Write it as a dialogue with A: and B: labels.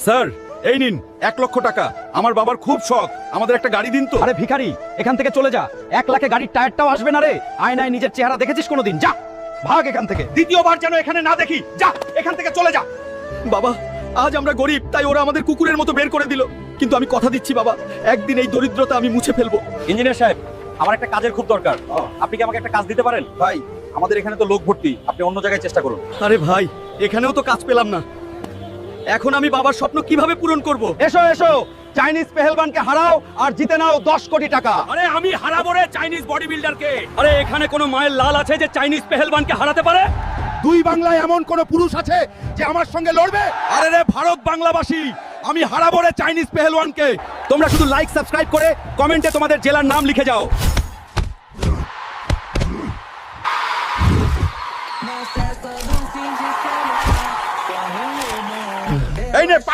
A: Sir এই নিন 1 লক্ষ টাকা। আমার বাবার খুব শখ, আমাদের একটা গাড়ি দিন তো।
B: আরে ভিখারি, এখান থেকে চলে যা। 1 লাখে গাড়ির টায়ারটাও আসবে না রে। আয়নায় নিজের চেহারা দেখেছিস কোনোদিন? যা, ভাগ এখান থেকে।
A: দ্বিতীয়বার যেন এখানে না দেখি। যা এখান থেকে চলে যা। বাবা, আজ আমরা গরিব তাই ওরা আমাদের কুকুরের মতো বের করে দিল, কিন্তু আমি কথা দিচ্ছি বাবা, একদিন এই দরিদ্রতা আমি মুছে ফেলবো।
C: ইঞ্জিনিয়ার সাহেব, আমার একটা কাজের খুব দরকার। আপনি কি আমাকে একটা কাজ দিতে পারেন?
A: ভাই,
C: আমাদের এখানে তো লোক ভর্তি, আপনি অন্য জায়গায় চেষ্টা করুন।
A: আরে ভাই, এখানেও তো কাজ পেলাম না। এখন আমি বাবার স্বপ্ন কিভাবে পূরণ করব?
B: এসো এসো, চাইনিজ পেহেলবানকে হারাও আর জিতে নাও 10 কোটি টাকা।
A: আরে আমি হারাবো রে চাইনিজ বডি বিল্ডারকে। আরে এখানে কোনো মায়ের লাল আছে যে চাইনিজ পেহেলবানকে হারাতে পারে?
D: দুই বাংলায় এমন কোন পুরুষ আছে যে আমার সঙ্গে লড়বে?
A: আরে রে ভারত বাংলাবাসী, আমি হারাবো রে চাইনিজ পেহেলওয়ানকে। তোমরা শুধু লাইক সাবস্ক্রাইব করে কমেন্টে তোমাদের জেলার নাম লিখে যাও। এই নে